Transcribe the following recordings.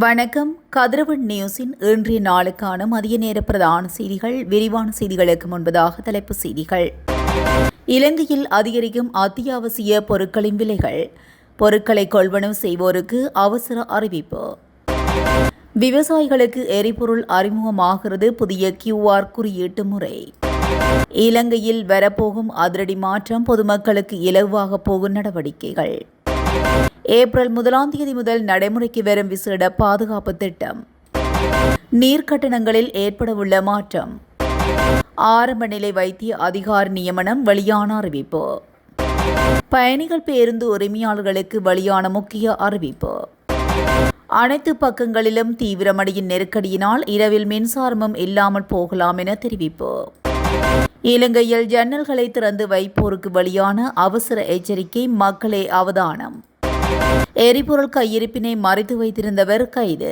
வணக்கம். கதிரவன் நியூஸின் இன்றைய நாளுக்கான மதிய நேர பிரதான செய்திகள். விரிவான செய்திகளுக்கு முன்பதாக தலைப்புச் செய்திகள். இலங்கையில் அதிகரிக்கும் அத்தியாவசிய பொருட்களின் விலைகள். பொருட்களை கொள்வனவு செய்வோருக்கு அவசர அறிவிப்பு. விவசாயிகளுக்கு எரிபொருள் அறிமுகமாகிறது புதிய QR குறியீட்டு முறை. இலங்கையில் வரப்போகும் அதிரடி மாற்றம், பொதுமக்களுக்கு இலகுவாக போகும் நடவடிக்கைகள். ஏப்ரல் 1 முதல் நடைமுறைக்கு வரும் விசேட பாதுகாப்பு திட்டம். நீர்க்கட்டணங்களில் ஏற்படவுள்ள மாற்றம். ஆரம்ப நிலை வைத்திய அதிகாரி நியமனம் வெளியான அறிவிப்பு. பயணிகள் பேருந்து உரிமையாளர்களுக்கு வெளியான முக்கிய அறிவிப்பு. அனைத்து பக்கங்களிலும் தீவிரமடையும் நெருக்கடியினால் இரவில் மின்சாரமும் இல்லாமல் போகலாம் என தெரிவிப்பு. இலங்கையில் ஜன்னல்களை திறந்து வைப்போருக்கு வெளியான அவசர எச்சரிக்கை. மக்களே அவதானம். எரிபொருள் கையிருப்பினை மறைத்து வைத்திருந்தவர் கைது.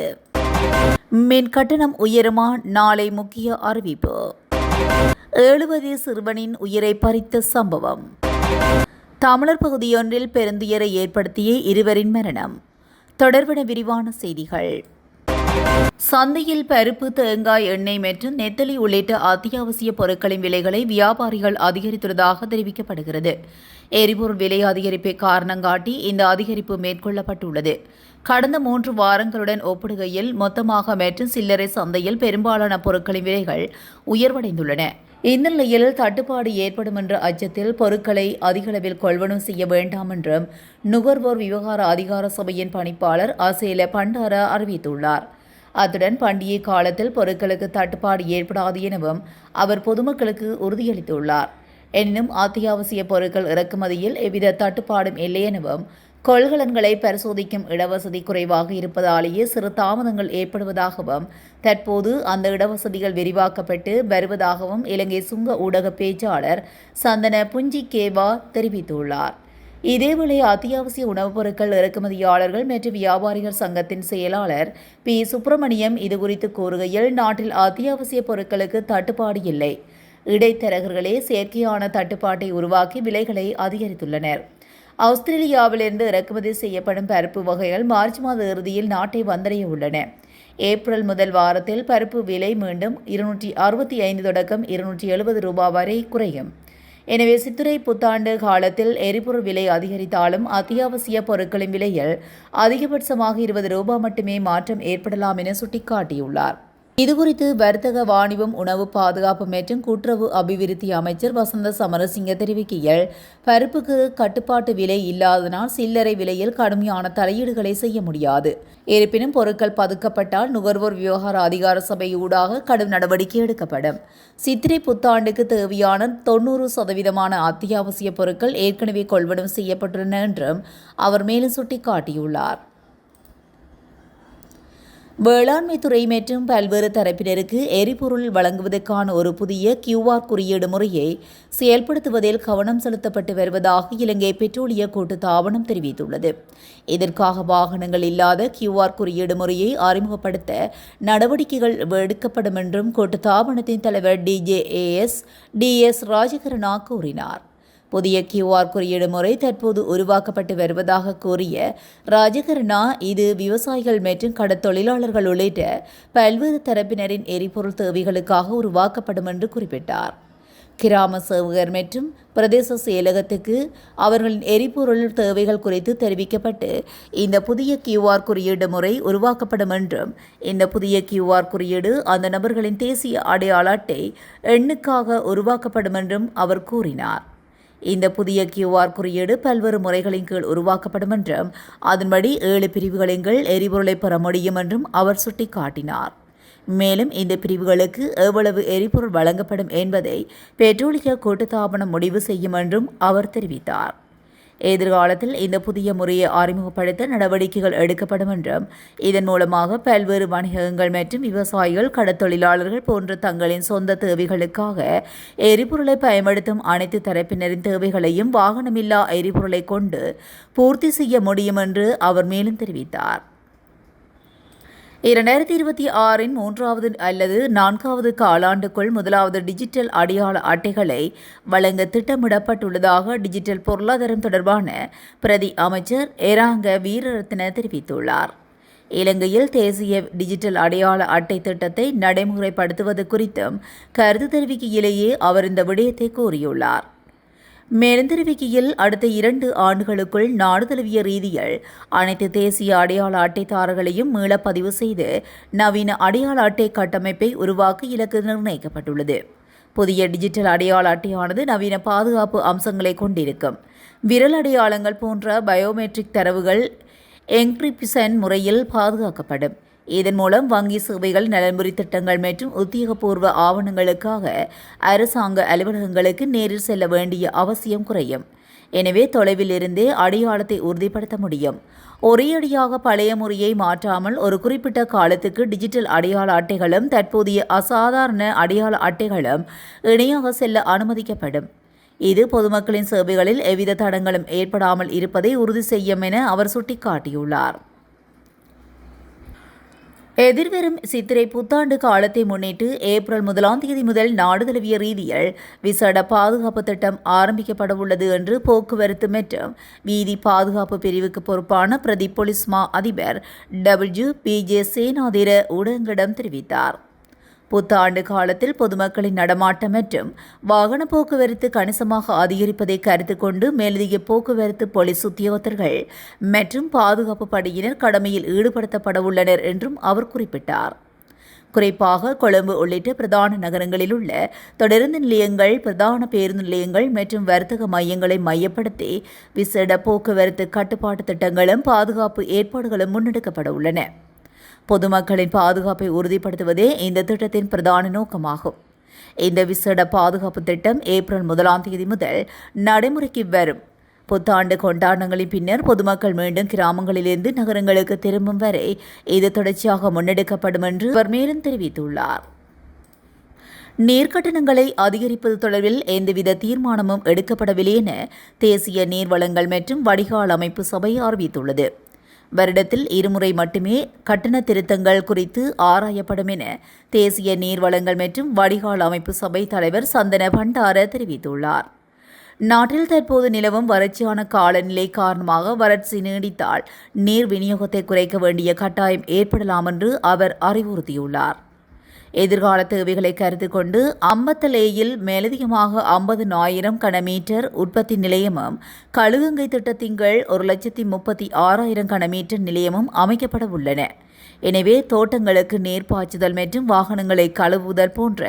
மின் கட்டணம் உயருமா? நாளை முக்கிய அறிவிப்பு. 7 வயது சிறுவனின் உயிரை பறித்த சம்பவம். தமிழர் பகுதியொன்றில் பெருந்துயரை ஏற்படுத்திய இருவரின் மரணம். தொடர்பான விரிவான செய்திகள். சந்தையில் பருப்பு, தேங்காய் எண்ணெய் மற்றும் நெத்தலி உள்ளிட்ட அத்தியாவசிய பொருட்களின் விலைகளை வியாபாரிகள் அதிகரித்துள்ளதாக தெரிவிக்கப்படுகிறது. எரிபொருள் விலை அதிகரிப்பை காரணங்காட்டி இந்த அதிகரிப்பு மேற்கொள்ளப்பட்டுள்ளது. கடந்த 3 வாரங்களுடன் ஒப்பிடுகையில் மொத்தமாக மற்றும் சில்லறை சந்தையில் பெரும்பாலான பொருட்களின் விலைகள் உயர்வடைந்துள்ளன. இந்த நிலையில் தட்டுப்பாடு ஏற்படும் என்ற அச்சத்தில் பொருட்களை அதிகளவில் கொள்வனவு செய்ய வேண்டாம் என்றும் நுகர்வோர் விவகார அதிகார சபையின் பணிப்பாளர் அசேல பண்டார அறிவித்துள்ளார். அத்துடன் பண்டிகை காலத்தில் பொருட்களுக்கு தட்டுப்பாடு ஏற்படாது எனவும் அவர் பொதுமக்களுக்கு உறுதியளித்துள்ளார். எனினும் அத்தியாவசிய பொருட்கள் இறக்குமதியில் எவ்வித தட்டுப்பாடும் இல்லை எனவும் கொள்கலன்களை பரிசோதிக்கும் இடவசதி குறைவாக இருப்பதாலேயே சிறு தாமதங்கள் ஏற்படுவதாகவும் தற்போது அந்த இடவசதிகள் விரிவாக்கப்பட்டு வருவதாகவும் இலங்கை சுங்க ஊடக பேச்சாளர் சந்தன புஞ்சிகேவா தெரிவித்துள்ளார். இதேவேளை அத்தியாவசிய உணவுப் பொருட்கள் இறக்குமதியாளர்கள் மற்றும் வியாபாரிகள் சங்கத்தின் செயலாளர் பி. சுப்பிரமணியம் இதுகுறித்து கூறுகையில், நாட்டில் அத்தியாவசிய பொருட்களுக்கு தட்டுப்பாடு இல்லை. இடைத்தரகர்களே செயற்கையான தட்டுப்பாட்டை உருவாக்கி விலைகளை அதிகரித்துள்ளனர். ஆஸ்திரேலியாவிலிருந்து இறக்குமதி செய்யப்படும் பருப்பு வகைகள் மார்ச் மாத இறுதியில் நாட்டை வந்தடைய உள்ளன. ஏப்ரல் முதல் வாரத்தில் பருப்பு விலை மீண்டும் 265 தொடக்கம் 270 ரூபாய் வரை குறையும். எனவே சித்திரை புத்தாண்டு காலத்தில் எரிபொருள் விலை அதிகரித்தாலும் அத்தியாவசிய பொருட்களின் விலையில் அதிகபட்சமாக 20 ரூபாய் மட்டுமே மாற்றம் ஏற்படலாம் என சுட்டிக்காட்டியுள்ளார். இதுகுறித்து வர்த்தக, வாணிபம், உணவு பாதுகாப்பு மற்றும் கூட்டுறவு அபிவிருத்தி அமைச்சர் வசந்த சமரசிங்க தெரிவிக்கையில், பருப்புக்கு கட்டுப்பாட்டு விலை இல்லாதனால் சில்லறை விலையில் கடுமையான தலையீடுகளை செய்ய முடியாது. இருப்பினும் பொருட்கள் பதுக்கப்பட்டால் நுகர்வோர் விவகார அதிகார சபை ஊடாக கடும் நடவடிக்கை எடுக்கப்படும். சித்திரை புத்தாண்டுக்கு தேவையான 90% அத்தியாவசிய பொருட்கள் ஏற்கனவே கொள்வனவு செய்யப்பட்டுள்ளன என்றும் அவர் மேலும் சுட்டிக்காட்டியுள்ளார். வேளாண்மை துறை மற்றும் பல்வேறு தரப்பினருக்கு எரிபொருள் வழங்குவதற்கான ஒரு புதிய QR குறியீடு முறையை செயல்படுத்துவதில் கவனம் செலுத்தப்பட்டு வருவதாக இலங்கை பெட்ரோலிய கூட்டுத்தாபனம் தெரிவித்துள்ளது. இதற்காக வாகனங்கள் இல்லாத QR குறியீடு முறையை அறிமுகப்படுத்த நடவடிக்கைகள் எடுக்கப்படும் என்றும் கூட்டுத்தாபனத்தின் தலைவர் DJAS ராஜகரணா கூறினார். புதிய QR குறியீடு முறை தற்போது உருவாக்கப்பட்டு வருவதாக கூறிய ராஜகரணா, இது விவசாயிகள் மற்றும் கடற்தொழிலாளர்கள் உள்ளிட்ட பல்வேறு தரப்பினரின் எரிபொருள் தேவைகளுக்காக உருவாக்கப்படும் என்று குறிப்பிட்டார். கிராம சேவகர் மற்றும் பிரதேச செயலகத்துக்கு அவர்களின் எரிபொருள் தேவைகள் குறித்து தெரிவிக்கப்பட்டு இந்த புதிய QR குறியீடு முறை உருவாக்கப்படும் என்றும் இந்த புதிய QR குறியீடு அந்த நபர்களின் தேசிய அடையாள அட்டை எண்ணுக்காக உருவாக்கப்படும் என்றும் அவர் கூறினார். இந்த புதிய QR குறியீடு பல்வேறு முறைகளின் கீழ் உருவாக்கப்படும் என்றும் அதன்படி 7 பிரிவுகளின் கீழ் எரிபொருளை பெற முடியும் என்றும் அவர் சுட்டிக்காட்டினார். மேலும் இந்த பிரிவுகளுக்கு எவ்வளவு எரிபொருள் வழங்கப்படும் என்பதை பெட்ரோலிய கூட்டுத்தாபனம் முடிவு செய்யும் என்றும் அவர் தெரிவித்தார். எதிர்காலத்தில் இந்த புதிய முறையை அறிமுகப்படுத்த நடவடிக்கைகள் எடுக்கப்படும் என்றும் இதன் மூலமாக பல்வேறு வணிகங்கள் மற்றும் விவசாயிகள், கடற்தொழிலாளர்கள் போன்ற தங்களின் சொந்த தேவைகளுக்காக எரிபொருளை பயன்படுத்தும் அனைத்து தரப்பினரின் தேவைகளையும் வாகனமில்லா எரிபொருளை கொண்டு பூர்த்தி செய்ய முடியும் என்று அவர் மேலும் தெரிவித்தார். 2026 3வது அல்லது 4வது காலாண்டுக்குள் முதலாவது டிஜிட்டல் அடையாள அட்டைகளை வழங்க திட்டமிடப்பட்டுள்ளதாக டிஜிட்டல் பொருளாதாரம் தொடர்பான பிரதி அமைச்சர் எராங்க வீரரத்ன தெரிவித்துள்ளார். இலங்கையில் தேசிய டிஜிட்டல் அடையாள அட்டை திட்டத்தை நடைமுறைப்படுத்துவது குறித்தும் கருத்து தெரிவிக்கையிலேயே அவர் இந்த விடயத்தை கூறியுள்ளார். மேலும் தெரிவிக்கையில் அடுத்த 2 ஆண்டுகளுக்குள் நாடு தழுவிய ரீதியில் அனைத்து தேசிய அடையாள அட்டைதாரர்களையும் மீளப்பதிவு செய்து நவீன அடையாள அட்டை கட்டமைப்பை உருவாக்க இலக்கு நிர்ணயிக்கப்பட்டுள்ளது. புதிய டிஜிட்டல் அடையாள அட்டையானது நவீன பாதுகாப்பு அம்சங்களை கொண்டிருக்கும். விரல் அடையாளங்கள் போன்ற பயோமெட்ரிக் தரவுகள் என்கிரிப்ஷன் முறையில் பாதுகாக்கப்படும். இதன் மூலம் வங்கி சேவைகள், நலன்புரி திட்டங்கள் மற்றும் உத்தியோகபூர்வ ஆவணங்களுக்காக அரசாங்க அலுவலகங்களுக்கு நேரில் செல்ல வேண்டிய அவசியம் குறையும். எனவே தொலைவில் இருந்தே அடையாளத்தை உறுதிப்படுத்த முடியும். ஒரேயடியாக பழைய முறையை மாற்றாமல் ஒரு குறிப்பிட்ட காலத்துக்கு டிஜிட்டல் அடையாள அட்டைகளும் தற்போதைய அசாதாரண அடையாள அட்டைகளும் இணையாக செல்ல அனுமதிக்கப்படும். இது பொதுமக்களின் சேவைகளில் எவ்வித தடங்களும் ஏற்படாமல் இருப்பதை உறுதி செய்யும் என அவர் சுட்டிக்காட்டியுள்ளார். எதிர்வரும் சித்திரை புத்தாண்டு காலத்தை முன்னிட்டு ஏப்ரல் 1 முதல் நாடு தழுவிய ரீதியில் விசேட பாதுகாப்பு திட்டம் ஆரம்பிக்கப்படவுள்ளது என்று போக்குவரத்து மற்றும் வீதி பாதுகாப்பு பிரிவுக்கு பொறுப்பான பிரதி போலீஸ் மா அதிபர் WPJ சேனாதிர ஊடகங்களிடம் தெரிவித்தார். புத்தாண்டு காலத்தில் பொதுமக்களின் நடமாட்டம் மற்றும் வாகன போக்குவரத்து கணிசமாக அதிகரிப்பதை கருத்தில் கொண்டு மேலதிக போக்குவரத்து போலீஸ் உத்தியோகத்தர்கள் மற்றும் பாதுகாப்பு படையினர் கடமையில் ஈடுபடுத்தப்படவுள்ளனர் என்றும் அவர் குறிப்பிட்டார். குறிப்பாக கொழும்பு உள்ளிட்ட பிரதான நகரங்களில் உள்ள தொடருந்து நிலையங்கள், பிரதான பேருந்து நிலையங்கள் மற்றும் வர்த்தக மையங்களை மையப்படுத்தி விசேட போக்குவரத்து கட்டுப்பாட்டு திட்டங்களும் பாதுகாப்பு ஏற்பாடுகளும் முன்னெடுக்கப்பட உள்ளன. பொதுமக்களின் பாதுகாப்பை உறுதிப்படுத்துவதே இந்த திட்டத்தின் பிரதான நோக்கமாகும். இந்த விசேட பாதுகாப்பு திட்டம் ஏப்ரல் 1 முதல் நடைமுறைக்கு வரும். புத்தாண்டு கொண்டாட்டங்களின் பின்னர் பொதுமக்கள் மீண்டும் கிராமங்களிலிருந்து நகரங்களுக்கு திரும்பும் வரை இது தொடர்ச்சியாக முன்னெடுக்கப்படும் என்று அவர் மேலும் தெரிவித்துள்ளார். நீர்க்கட்டணங்களை அதிகரிப்பது தொடர்பில் எந்தவித தீர்மானமும் எடுக்கப்படவில்லை என தேசிய நீர்வளங்கள் மற்றும் வடிகால் அமைப்பு சபை அறிவித்துள்ளது. வருடத்தில் 2 முறை மட்டுமே கட்டண திருத்தங்கள் குறித்து ஆராயப்படும் என தேசிய நீர்வளங்கள் மற்றும் வடிகால் அமைப்பு சபை தலைவர் சந்தன பண்டார தெரிவித்துள்ளார். நாட்டில் தற்போது நிலவும் வறட்சியான காலநிலை காரணமாக வறட்சி நீடித்தால் நீர் விநியோகத்தை குறைக்க வேண்டிய கட்டாயம் ஏற்படலாம் என்று அவர் அறிவுறுத்தியுள்ளார். எதிர்கால தேவைகளை கருத்தில் கொண்டு அம்பத்தலேயில் மேலதிகமாக 50,000 கனமீட்டர் உற்பத்தி நிலையமும், கழுகங்கை திட்டத்தின் கீழ் 1,36,000 கனமீட்டர் நிலையமும் அமைக்கப்பட உள்ளன. எனவே தோட்டங்களுக்கு நீர் பாய்ச்சுதல் மற்றும் வாகனங்களை கழுவுதல் போன்ற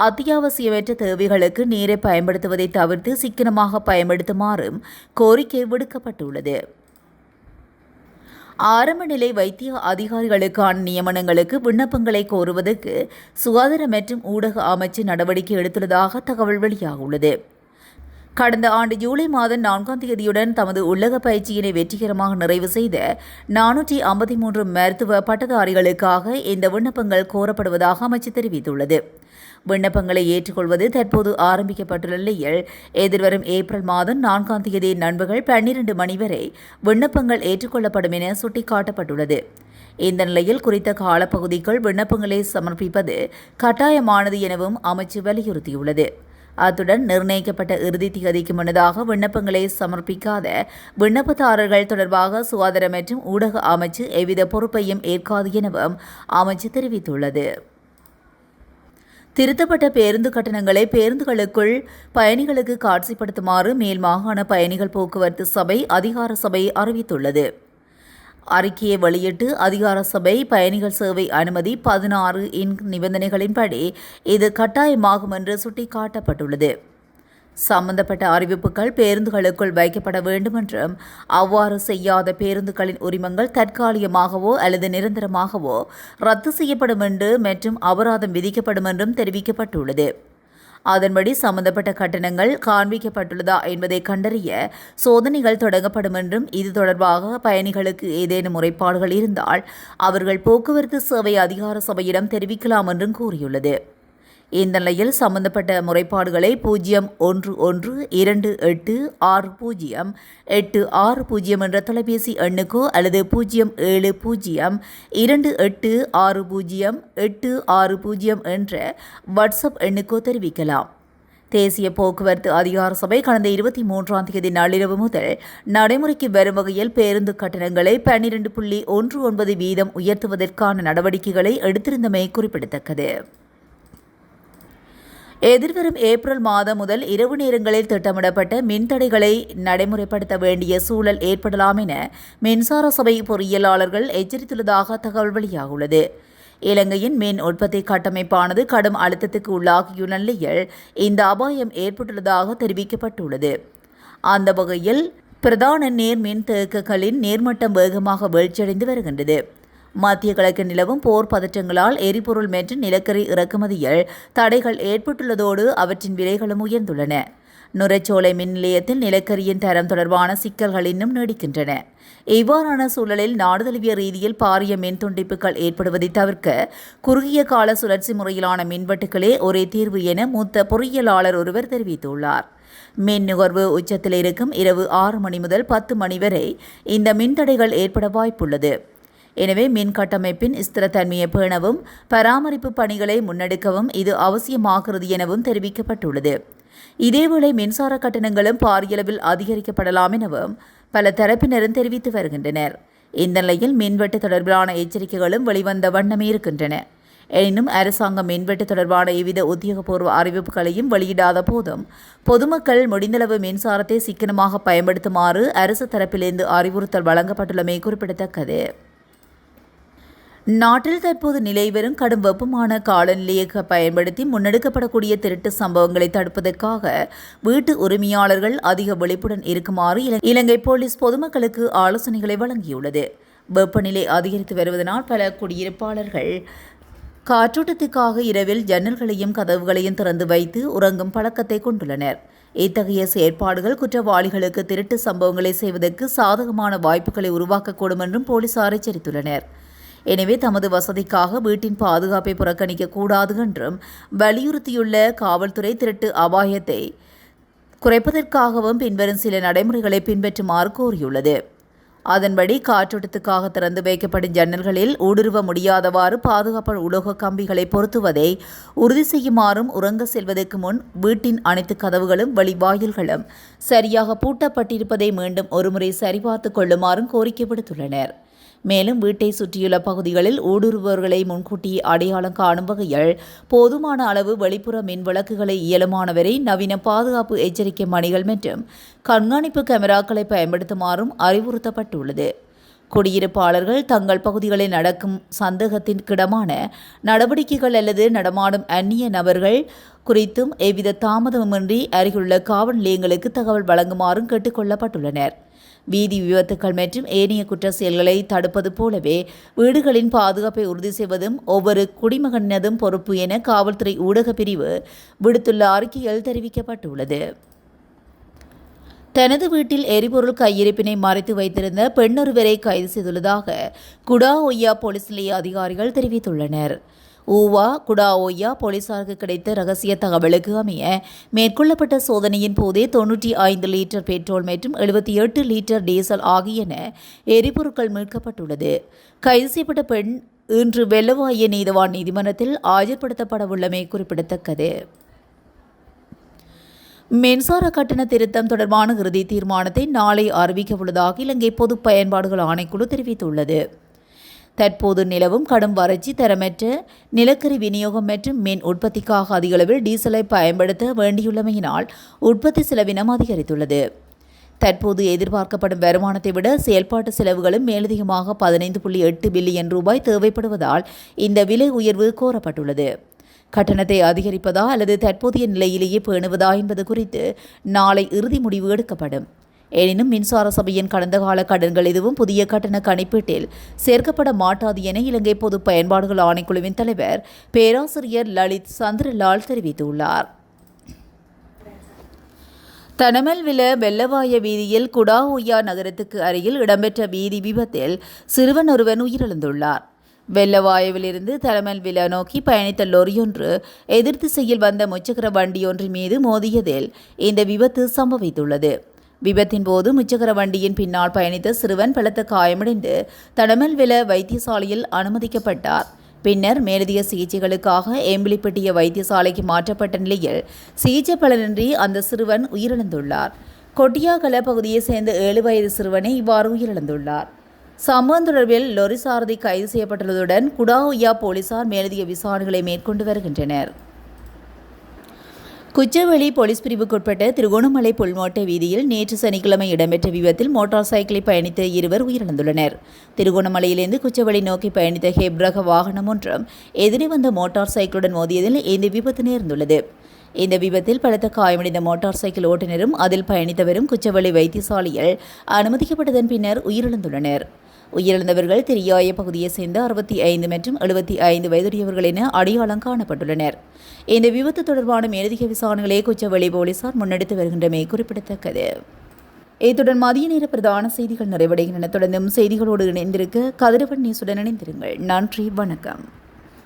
அத்தியாவசியமற்ற தேவைகளுக்கு நீரை பயன்படுத்துவதை தவிர்த்து சிக்கனமாக பயன்படுத்துமாறும் கோரிக்கை விடுக்கப்பட்டுள்ளது. ஆரம்ப நிலை வைத்திய அதிகாரிகளுக்கான நியமனங்களுக்கு விண்ணப்பங்களை கோருவதற்கு சுகாதார மற்றும் ஊடக அமைச்சு நடவடிக்கை எடுத்துள்ளதாக தகவல் வெளியாகியுள்ளது. கடந்த ஆண்டு ஜூலை மாதம் 4 தமது உள்ளக பயிற்சியினை வெற்றிகரமாக நிறைவு செய்த 453 மருத்துவ பட்டதாரிகளுக்காக இந்த விண்ணப்பங்கள் கோரப்படுவதாக அமைச்சு தெரிவித்துள்ளது. விண்ணப்பங்களை ஏற்றுக்கொள்வது தற்போது ஆரம்பிக்கப்பட்டுள்ள நிலையில் எதிர்வரும் ஏப்ரல் மாதம் 4 நண்பகல் 12 மணி வரை விண்ணப்பங்கள் ஏற்றுக்கொள்ளப்படும் என சுட்டிக்காட்டப்பட்டுள்ளது. இந்த நிலையில் குறித்த காலப்பகுதிக்குள் விண்ணப்பங்களை சமர்ப்பிப்பது கட்டாயமானது எனவும் அமைச்சு வலியுறுத்தியுள்ளது. அத்துடன் நிர்ணயிக்கப்பட்ட இறுதி திகதிக்கு முன்னதாக விண்ணப்பங்களை சமர்ப்பிக்காத விண்ணப்பதாரர்கள் தொடர்பாக சுகாதார மற்றும் ஊடக அமைச்சு எவ்வித பொறுப்பையும் ஏற்காது எனவும் அமைச்சு தெரிவித்துள்ளது. திருத்தப்பட்ட பேருந்து கட்டணங்களை பேருந்துகளுக்குள் பயணிகளுக்கு காட்சிப்படுத்துமாறு மேல் மாகாண பயணிகள் போக்குவரத்து சபை அதிகார சபை அறிவித்துள்ளது. அறிக்கையை வெளியிட்டு அதிகார சபை பயணிகள் சேவை அனுமதி 16 நிபந்தனைகளின்படி இது கட்டாயமாகும் என்று சுட்டிக்காட்டப்பட்டுள்ளது. சம்பந்தப்பட்ட அறிவிப்புகள் பேருந்துகளுக்குள் வைக்கப்பட வேண்டும் என்றும் அவ்வாறு செய்யாத பேருந்துகளின் உரிமங்கள் தற்காலிகமாகவோ அல்லது நிரந்தரமாகவோ ரத்து செய்யப்படும் மற்றும் அபராதம் விதிக்கப்படும் என்றும் தெரிவிக்கப்பட்டுள்ளது. அதன்படி சம்பந்தப்பட்ட கட்டணங்கள் காண்பிக்கப்பட்டுள்ளதா என்பதை கண்டறிய சோதனைகள் தொடங்கப்படும் என்றும் இது தொடர்பாக பயணிகளுக்கு ஏதேனும் முறைப்பாடுகள் இருந்தால் அவர்கள் போக்குவரத்து சேவை அதிகார சபையிடம் தெரிவிக்கலாம் என்றும் கூறியுள்ளது. இந்த நிலையில் சம்பந்தப்பட்ட முறைப்பாடுகளை 012860860 என்ற தொலைபேசி எண்ணுக்கோ அல்லது 0702860860860 என்ற வாட்ஸ்அப் எண்ணுக்கோ தெரிவிக்கலாம். தேசிய போக்குவரத்து அதிகார சபை கடந்த 23ஆம் தேதி நள்ளிரவு முதல் நடைமுறைக்கு வரும் வகையில் பேருந்து கட்டணங்களை 12.19 வீதம் உயர்த்துவதற்கான நடவடிக்கைகளை எடுத்திருந்தமை குறிப்பிடத்தக்கது. எதிர்வரும் ஏப்ரல் மாதம் முதல் இரவு நேரங்களில் திட்டமிடப்பட்ட மின்தடைகளை நடைமுறைப்படுத்த வேண்டிய சூழல் ஏற்படலாம் என மின்சார சபை பொறியியலாளர்கள் எச்சரித்துள்ளதாக தகவல் வெளியாகியுள்ளது. இலங்கையின் மின் உற்பத்தி கட்டமைப்பானது கடும் அழுத்தத்துக்கு உள்ளாகியுள்ள நிலையில் இந்த அபாயம் ஏற்பட்டுள்ளதாக தெரிவிக்கப்பட்டுள்ளது. அந்த வகையில் பிரதான நேர்மின் தேக்கங்களின் நேர்மட்டம் வேகமாக வீழ்ச்சியடைந்து வருகின்றது. மத்திய கிழக்கு நிலவும் போர் பதற்றங்களால் எரிபொருள் மற்றும் நிலக்கரி இறக்குமதியில் தடைகள் ஏற்பட்டுள்ளதோடு அவற்றின் விலைகளும் உயர்ந்துள்ளன. நுரைச்சோலை மின் நிலையத்தில் நிலக்கரியின் தரம் தொடர்பான சிக்கல்கள் இன்னும் நீடிக்கின்றன. இவ்வாறான சூழலில் நாடு தழுவிய ரீதியில் பாரிய மின் துண்டிப்புகள் ஏற்படுவதை தவிர்க்க குறுகிய கால சுழற்சி முறையிலான மின்வெட்டுகளே ஒரே தீர்வு என மூத்த பொறியியலாளர் ஒருவர் தெரிவித்துள்ளார். மின் நுகர்வு உச்சத்தில் இருக்கும் இரவு 6 மணி முதல் 10 மணி வரை இந்த மின்தடைகள் ஏற்பட வாய்ப்புள்ளது. எனவே மின் கட்டமைப்பின் ஸ்திரத்தன்மையை பேணவும் பராமரிப்பு பணிகளை முன்னெடுக்கவும் இது அவசியமாகிறது எனவும் தெரிவிக்கப்பட்டுள்ளது. இதேவேளை மின்சார கட்டணங்களும் பாரியளவில் அதிகரிக்கப்படலாம் எனவும் பல தரப்பினரும் தெரிவித்து வருகின்றனர். இந்த நிலையில் மின்வெட்டு தொடர்பிலான எச்சரிக்கைகளும் வெளிவந்த வண்ணமே இருக்கின்றன. எனினும் அரசாங்கம் மின்வெட்டு தொடர்பான எவ்வித உத்தியோகபூர்வ அறிவிப்புகளையும் வெளியிடாத போதும் பொதுமக்கள் முடிந்தளவு மின்சாரத்தை சிக்கனமாக பயன்படுத்துமாறு அரசு தரப்பிலிருந்து அறிவுறுத்தல் வழங்கப்பட்டுள்ளமை குறிப்பிடத்தக்கது. நாட்டில் தற்போது நிலைவரும் கடும் வெப்பமான காலநிலையை பயன்படுத்தி முன்னெடுக்கப்படக்கூடிய திருட்டு சம்பவங்களை தடுப்பதற்காக வீட்டு உரிமையாளர்கள் அதிக விழிப்புடன் இருக்குமாறு இலங்கை போலீஸ் பொதுமக்களுக்கு ஆலோசனைகளை வழங்கியுள்ளது. வெப்பநிலை அதிகரித்து வருவதனால் பல குடியிருப்பாளர்கள் காற்றோட்டத்துக்காக இரவில் ஜன்னல்களையும் கதவுகளையும் திறந்து வைத்து உறங்கும் பழக்கத்தை கொண்டுள்ளனர். இத்தகைய செயற்பாடுகள் குற்றவாளிகளுக்கு திருட்டு சம்பவங்களை செய்வதற்கு சாதகமான வாய்ப்புகளை உருவாக்கக்கூடும் என்றும் போலீசார் எச்சரித்துள்ளனர். எனவே தமது வசதிக்காக வீட்டின் பாதுகாப்பை புறக்கணிக்க கூடாது என்றும் வலியுறுத்தியுள்ள காவல்துறை திருட்டு அபாயத்தை குறைப்பதற்காகவும் பின்வரும் சில நடைமுறைகளை பின்பற்றுமாறு கோரியுள்ளது. அதன்படி காற்றோட்டத்துக்காக திறந்து வைக்கப்படும் ஜன்னல்களில் ஊடுருவ முடியாதவாறு பாதுகாப்பு உலோக கம்பிகளை பொருத்துவதை உறுதி செய்யுமாறும் உறங்க செல்வதற்கு முன் வீட்டின் அனைத்து கதவுகளும் வழிவாயில்களும் சரியாக பூட்டப்பட்டிருப்பதை மீண்டும் ஒருமுறை சரிபார்த்து கொள்ளுமாறும் கோரிக்கை விடுத்துள்ளனர். மேலும் வீட்டை சுற்றியுள்ள பகுதிகளில் ஊடுருவர்களை முன்கூட்டியே அடையாளம் காணும் வகையில் போதுமான அளவு வெளிப்புற மின் விளக்குகளை இயலுமானவரை நவீன பாதுகாப்பு எச்சரிக்கை மணிகள் மற்றும் கண்காணிப்பு கேமராக்களை பயன்படுத்துமாறும் அறிவுறுத்தப்பட்டுள்ளது. குடியிருப்பாளர்கள் தங்கள் பகுதிகளில் நடக்கும் சந்தேகத்திற்கிடமான நடவடிக்கைகள் அல்லது நடமாடும் அந்நிய நபர்கள் குறித்தும் எவ்வித தாமதமின்றி அருகிலுள்ள காவல் நிலையங்களுக்கு தகவல் வழங்குமாறும் கேட்டுக் கொள்ளப்பட்டுள்ளனர். வீதி விபத்துக்கள் மற்றும் ஏனைய குற்ற செயல்களை தடுப்பது போலவே வீடுகளின் பாதுகாப்பை உறுதி செய்வதும் ஒவ்வொரு குடிமகனதும் பொறுப்பு என காவல்துறை ஊடக பிரிவு விடுத்துள்ள அறிக்கையில் தெரிவிக்கப்பட்டுள்ளது. தனது வீட்டில் எரிபொருள் கையிருப்பினை மறைத்து வைத்திருந்த பெண்ணொருவரை கைது செய்துள்ளதாக குடாஒய்யா போலீஸ் நிலைய அதிகாரிகள் தெரிவித்துள்ளனர். ஊவா குடாஒய்யா போலீசாருக்கு கிடைத்த ரகசிய தகவலுக்கு அமைய மேற்கொள்ளப்பட்ட சோதனையின் போதே 95 லிட்டர் பெட்ரோல் மற்றும் 78 லிட்டர் டீசல் ஆகியன எரிபொருட்கள் மீட்கப்பட்டுள்ளது. கைது செய்யப்பட்ட பெண் இன்று வெள்ளவாய நீதவான் நீதிமன்றத்தில் ஆஜர்படுத்தப்படவுள்ளமை குறிப்பிடத்தக்கது. மின்சார கட்டண திருத்தம் தொடர்பான இறுதி தீர்மானத்தை நாளை அறிவிக்கவுள்ளதாக இலங்கை பொது பயன்பாடுகள் ஆணைக்குழு தெரிவித்துள்ளது. தற்போது நிலவும் கடும் வறட்சி, தரமற்ற நிலக்கரி விநியோகம் மற்றும் மின் உற்பத்திக்காக அதிகளவில் டீசலை பயன்படுத்த வேண்டியுள்ளமையினால் உற்பத்தி செலவினம் அதிகரித்துள்ளது. தற்போது எதிர்பார்க்கப்படும் வருமானத்தை விட செயல்பாட்டு செலவுகளும் மேலதிகமாக 15.8 பில்லியன் ரூபாய் தேவைப்படுவதால் இந்த விலை உயர்வு கோரப்பட்டுள்ளது. கட்டணத்தை அதிகரிப்பதா அல்லது தற்போதைய நிலையிலேயே பேணுவதா என்பது குறித்து நாளை இறுதி முடிவு எடுக்கப்படும். எனினும் மின்சார சபையின் கடந்த கால கடன்கள் எதுவும் புதிய கட்டண கணிப்பீட்டில் சேர்க்கப்பட மாட்டாது என இலங்கை பொது பயன்பாடுகள் ஆணைக்குழுவின் தலைவர் பேராசிரியர் லலித் சந்திரலால் தெரிவித்துள்ளார். தனமல்வில வெள்ளவாய வீதியில் குடாஒய்யா நகரத்துக்கு அருகில் இடம்பெற்ற வீதி விபத்தில் சிறுவன் ஒருவன் உயிரிழந்துள்ளார். வெள்ளவாயுவிலிருந்து தலமல்வில நோக்கி பயணித்த லொரியொன்று எதிர் திசையில் வந்த முச்சக்கர வண்டியொன்றின் மீது மோதியதில் இந்த விபத்து சம்பவித்துள்ளது. விபத்தின் போது முச்சக்கர வண்டியின் பின்னால் பயணித்த சிறுவன் பலத்த காயமடைந்து தடமல்வில வைத்தியசாலையில் அனுமதிக்கப்பட்டார். பின்னர் மேலதிக சிகிச்சைகளுக்காக ஏம்பிலிப்பட்டிய வைத்தியசாலைக்கு மாற்றப்பட்ட நிலையில் சிகிச்சை பலனின்றி அந்த சிறுவன் உயிரிழந்துள்ளார். கொட்டியாகல பகுதியைச் சேர்ந்த 7 வயது சிறுவனை இவ்வாறு உயிரிழந்துள்ளார். சம்பவம் தொடர்பில் லொரி சாரதி கைது செய்யப்பட்டுள்ளதுடன் குடாஉயா போலீசார் மேலதிக விசாரணைகளை மேற்கொண்டு வருகின்றனர். குச்சவெளி போலீஸ் பிரிவுக்குட்பட்ட திருகோணமலை புல்மோட்டை வீதியில் நேற்று சனிக்கிழமை இடம்பெற்ற விபத்தில் மோட்டார் சைக்கிளில் பயணித்த 2 உயிரிழந்துள்ளனர். திருகோணமலையிலிருந்து குச்சவெளி நோக்கி பயணித்த ஹெப்ரக வாகனம் ஒன்றும் எதிரே வந்த மோட்டார் சைக்கிளுடன் மோதியதில் இந்த விபத்து நேர்ந்துள்ளது. இந்த விபத்தில் பலத்த காயமடைந்த மோட்டார் சைக்கிள் ஓட்டுநரும் அதில் பயணித்தவரும் குச்சவெளி வைத்தியசாலையில் அனுமதிக்கப்பட்டதன் பின்னர் உயிரிழந்துள்ளனர். உயிரிழந்தவர்கள் திரியாய பகுதியைச் சேர்ந்த 65 மற்றும் 75 வயதுடையவர்கள் என அடையாளம் காணப்பட்டுள்ளனர். இந்த விபத்து தொடர்பான மேலதிக விசாரணைகளை குச்சவெளி போலீசார் முன்னெடுத்து வருகின்றமை குறிப்பிடத்தக்கது. இத்துடன் மதிய நேர பிரதான செய்திகள் நிறைவடைகின்றன. தொடர்ந்தும் செய்திகளோடு இணைந்திருக்க கதிரவன் நியூஸுடன் இணைந்திருங்கள். நன்றி, வணக்கம்.